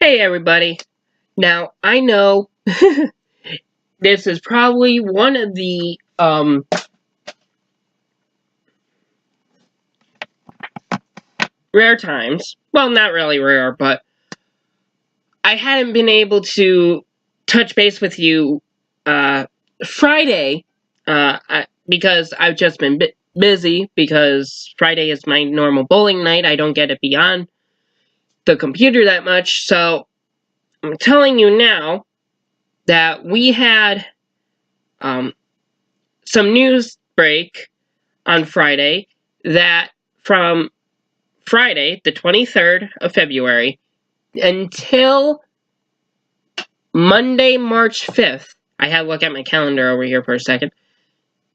Hey everybody. Now, I know this is probably one of the rare times. Well, not really rare, but I hadn't been able to touch base with you Friday because I've just been busy because Friday is my normal bowling night. I don't get to be on the computer that much, so I'm telling you now that we had some news break on Friday that from Friday, the 23rd of February, until Monday, March 5th, I had to look at my calendar over here for a second,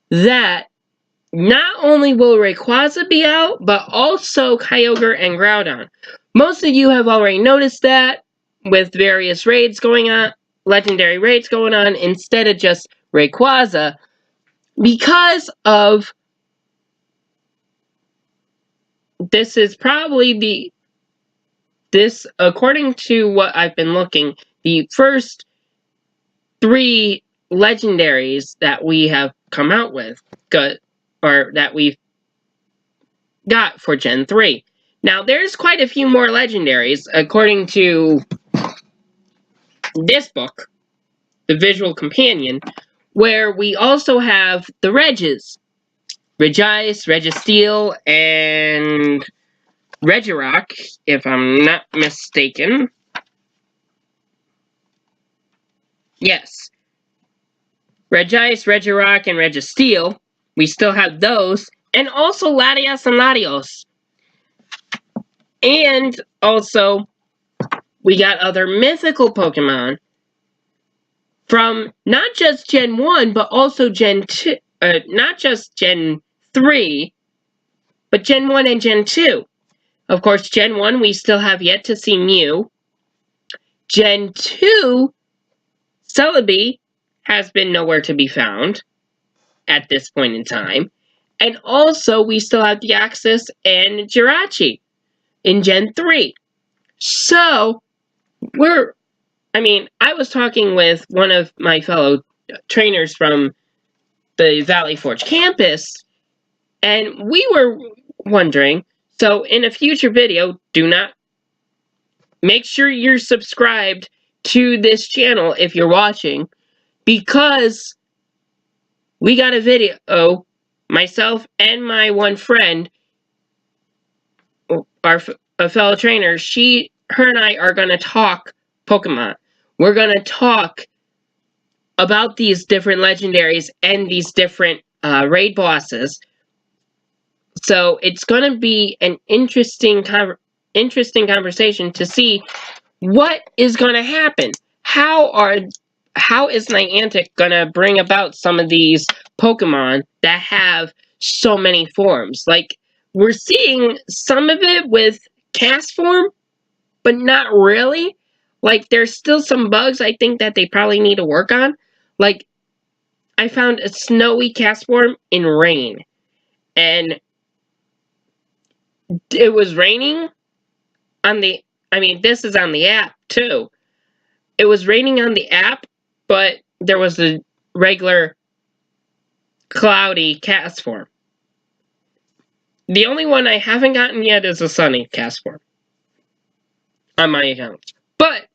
that not only will Rayquaza be out, but also Kyogre and Groudon. Most of you have already noticed that with various raids going on, legendary raids going on, instead of just Rayquaza, because of this is probably according to what I've been looking, the first 3 legendaries that we have come out with, or that we've got for Gen 3. Now, there's quite a few more legendaries, according to this book, the Visual Companion, where we also have the Reges. Regice, Registeel, and Regirock, if I'm not mistaken. Yes. Regice, Regirock, and Registeel. We still have those. And also Latias and Latios. And also, we got other mythical Pokemon from not just Gen 1, but also Gen 2. Not just Gen 3, but Gen 1 and Gen 2. Of course, Gen 1, we still have yet to see Mew. Gen 2, Celebi has been nowhere to be found at this point in time. And also, we still have Deoxys and Jirachi in Gen 3. So, I was talking with one of my fellow trainers from the Valley Forge campus, and we were wondering, so in a future video, make sure you're subscribed to this channel if you're watching, because we got a video, myself and my one friend, a fellow trainer, her and I are going to talk Pokemon. We're going to talk about these different legendaries and these different raid bosses. So it's going to be an interesting conversation to see what is going to happen. How is Niantic going to bring about some of these Pokemon that have so many forms? Like, we're seeing some of it with cast form, but not really. Like, there's still some bugs I think that they probably need to work on. Like, I found a snowy cast form in rain. And it was raining on the... this is on the app, too. It was raining on the app, but there was a regular cloudy cast form. The only one I haven't gotten yet is a sunny cast form on my account. But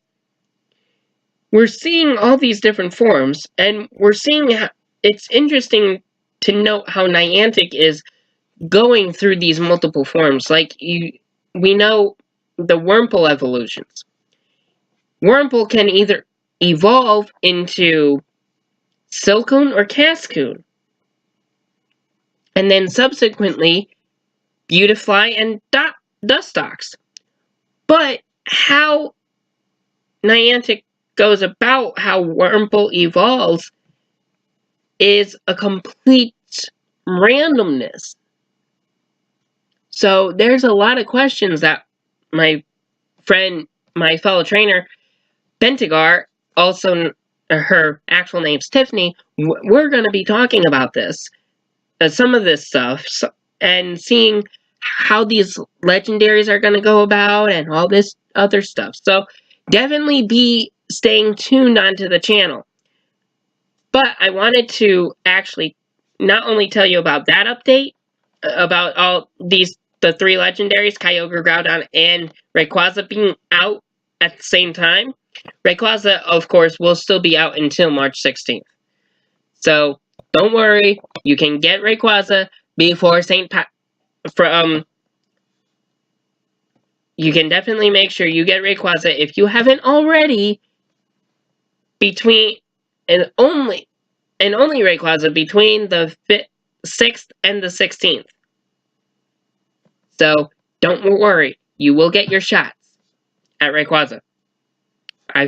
we're seeing all these different forms, and we're seeing how it's interesting to note how Niantic is going through these multiple forms. Like, we know the Wurmple evolutions. Wurmple can either evolve into Silcoon or Cascoon. And then subsequently, Beautifly and Dustox. But how Niantic goes about how Wurmple evolves is a complete randomness. So there's a lot of questions that my fellow trainer, Bentigar, also her actual name's Tiffany, we're going to be talking about this. Some of this stuff, and seeing how these legendaries are going to go about and all this other stuff. So definitely be staying tuned onto the channel. But I wanted to actually not only tell you about that update, about all the 3 legendaries, Kyogre, Groudon, and Rayquaza being out at the same time. Rayquaza, of course, will still be out until March 16th. So, don't worry, you can get Rayquaza before you can definitely make sure you get Rayquaza if you haven't already between and only Rayquaza between the 6th and the 16th. So, don't worry, you will get your shots at Rayquaza. I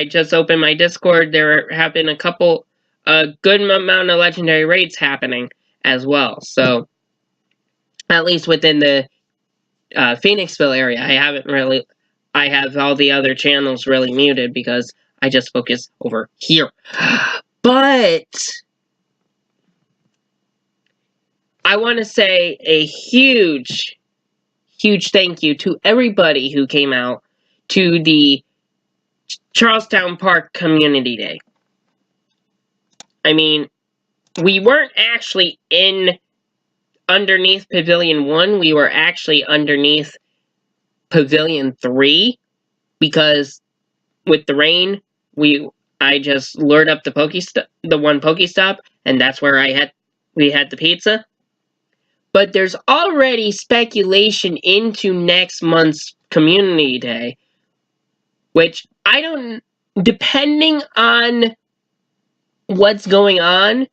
just opened my Discord. There have been a good amount of legendary raids happening as well. So, at least within the Phoenixville area, I have all the other channels really muted because I just focus over here. But I want to say a huge thank you to everybody who came out to the Charlestown Park Community Day. I mean, we weren't actually underneath Pavilion 1, we were actually underneath Pavilion 3, because with the rain, I just lured up the one Pokestop, and that's where we had the pizza. But there's already speculation into next month's Community Day, which depending on what's going on,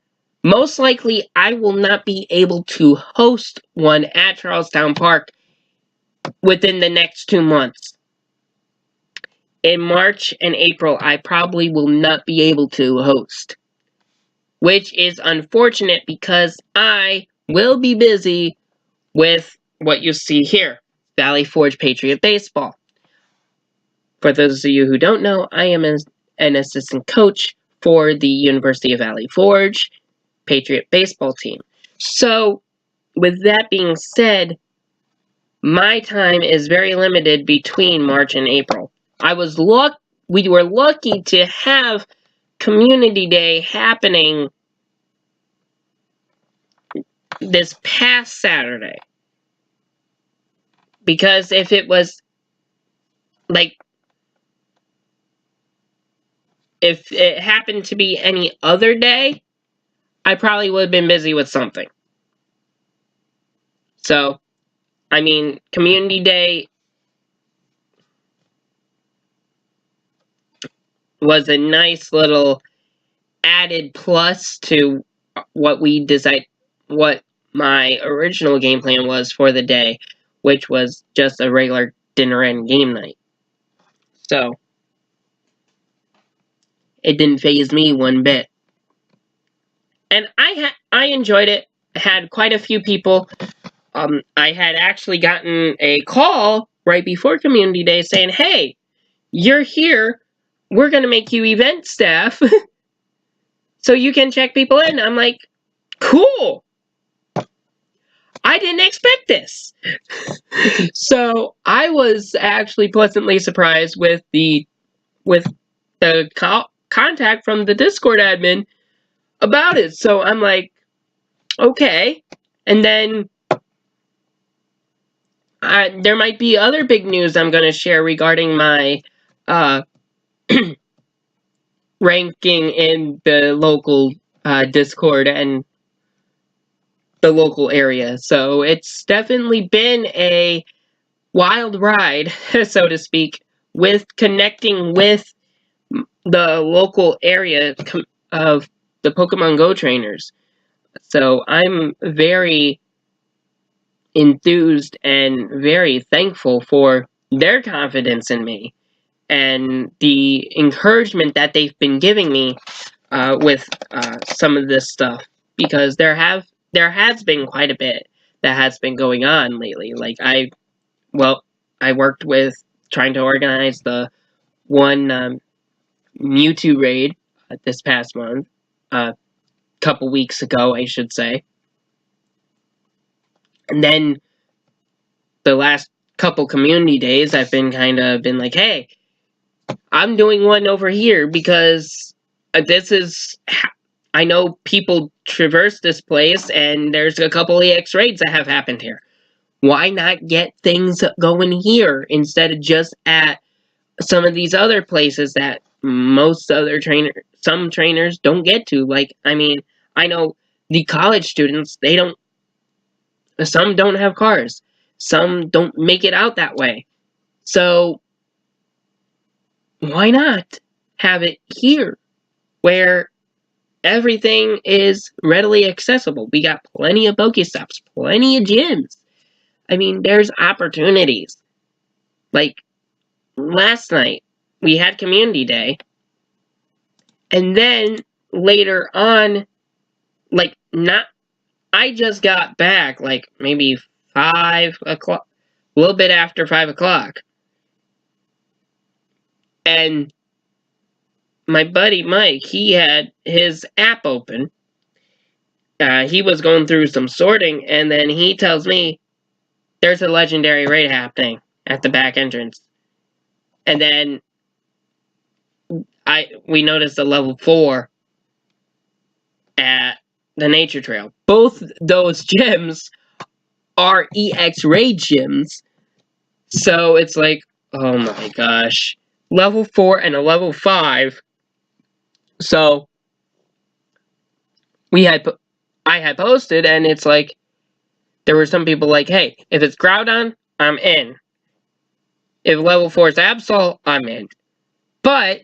most likely I will not be able to host one at Charlestown Park within the next 2 months. In March and April, I probably will not be able to host, which is unfortunate because I will be busy with what you see here, Valley Forge Patriot Baseball. For those of you who don't know, I am an assistant coach for the University of Valley Forge Patriot Baseball team. So, with that being said, my time is very limited between March and April. We were lucky to have Community Day happening this past Saturday. Because if it was if it happened to be any other day, I probably would have been busy with something. So, I mean, Community Day was a nice little added plus to what my original game plan was for the day, which was just a regular dinner and game night. So, it didn't faze me one bit. And I enjoyed it. I had quite a few people. I had actually gotten a call right before Community Day saying, "Hey, you're here. We're going to make you event staff so you can check people in." I'm like, cool. I didn't expect this. So I was actually pleasantly surprised with the contact from the Discord admin about it. So I'm like, okay. And then there might be other big news I'm going to share regarding my ranking in the local Discord and the local area. So it's definitely been a wild ride, so to speak, with connecting with the local area of the Pokemon Go trainers. So I'm very enthused and very thankful for their confidence in me and the encouragement that they've been giving me with some of this stuff, because there has been quite a bit that has been going on lately. Like I worked with trying to organize the one Mewtwo raid this past month, couple weeks ago, I should say. And then the last couple community days, I've been like, hey, I'm doing one over here because this is. I know people traverse this place, and there's a couple EX raids that have happened here. Why not get things going here instead of just at some of these other places that some trainers don't get to? Like, I mean, I know the college students, some don't have cars. Some don't make it out that way. So, why not have it here where everything is readily accessible? We got plenty of Pokestops, plenty of gyms. I mean, there's opportunities. Like, last night, we had Community Day, and then later on, like, I just got back, like, maybe 5 o'clock, a little bit after 5 o'clock. And my buddy Mike, he had his app open. He was going through some sorting, and then he tells me there's a legendary raid happening at the back entrance. And then we noticed a level 4 at the nature trail. Both those gyms are EX raid gyms. So it's like, oh my gosh. Level 4 and a level 5. So I had posted, and it's like, there were some people like, hey, if it's Groudon, I'm in. If level 4 is Absol, I'm in. But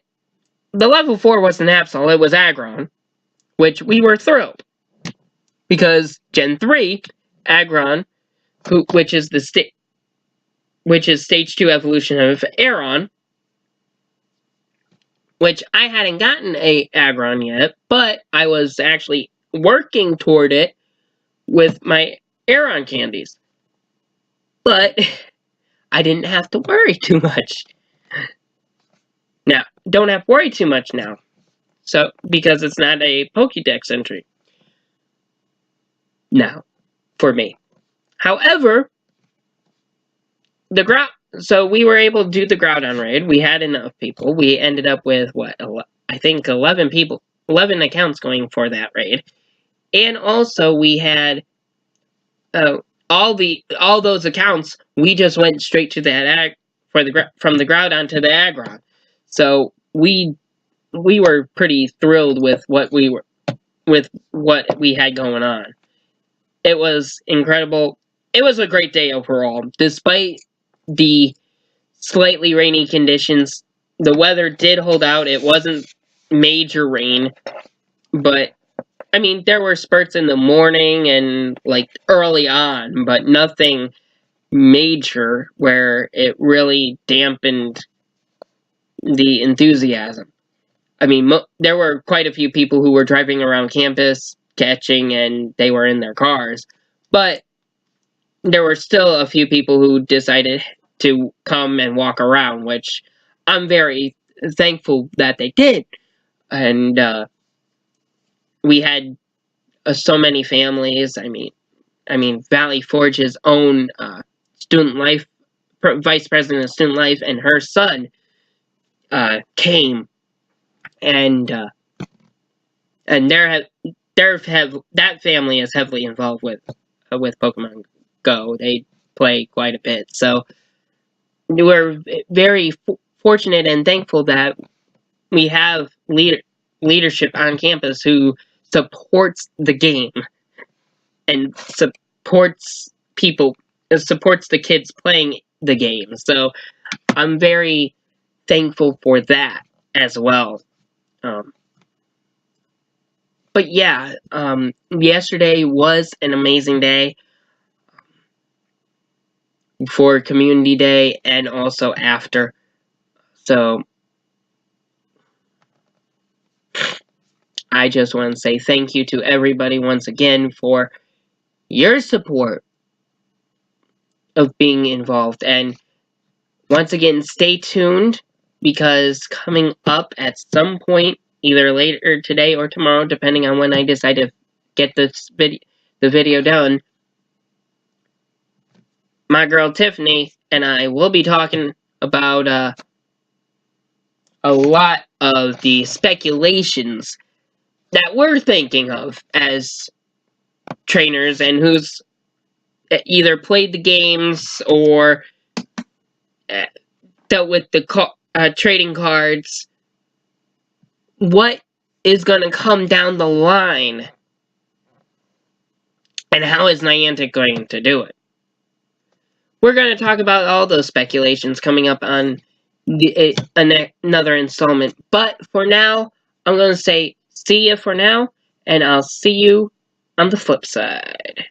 the level 4 wasn't Absol, it was Aggron, which we were thrilled. Because Gen 3, Aggron, which is stage 2 evolution of Aeron, which I hadn't gotten a Aggron yet, but I was actually working toward it with my Aeron candies. But I didn't have to worry too much. Now, don't have to worry too much now. So, because it's not a Pokédex entry. Now, for me. However, so we were able to do the Groudon raid. We had enough people. We ended up with, I think 11 people, 11 accounts going for that raid. And also we had all those accounts, we just went straight to that from the Groudon to the Aggron. So we were pretty thrilled with what we had going on. It was incredible. It was a great day overall. Despite the slightly rainy conditions, the weather did hold out. It wasn't major rain, but I mean, there were spurts in the morning and like early on, but nothing major where it really dampened the enthusiasm. I mean, there were quite a few people who were driving around campus catching, and they were in their cars, but there were still a few people who decided to come and walk around, which I'm very thankful that they did. And we had so many families. I mean, Valley Forge's own student life vice president of student life and her son came, and that family is heavily involved with Pokemon Go. They play quite a bit, so we're very fortunate and thankful that we have leadership on campus who supports the game and supports the kids playing the game. So I'm very thankful for that as well. But yeah, yesterday was an amazing day for Community Day and also after. So I just want to say thank you to everybody once again for your support of being involved. And once again, stay tuned, because coming up at some point, either later today or tomorrow, depending on when I decide to get the video done, my girl Tiffany and I will be talking about a lot of the speculations that we're thinking of as trainers and who's either played the games or dealt with the trading cards. What is going to come down the line, and how is Niantic going to do it? We're going to talk about all those speculations coming up on another installment. But for now, I'm going to say see ya for now, and I'll see you on the flip side.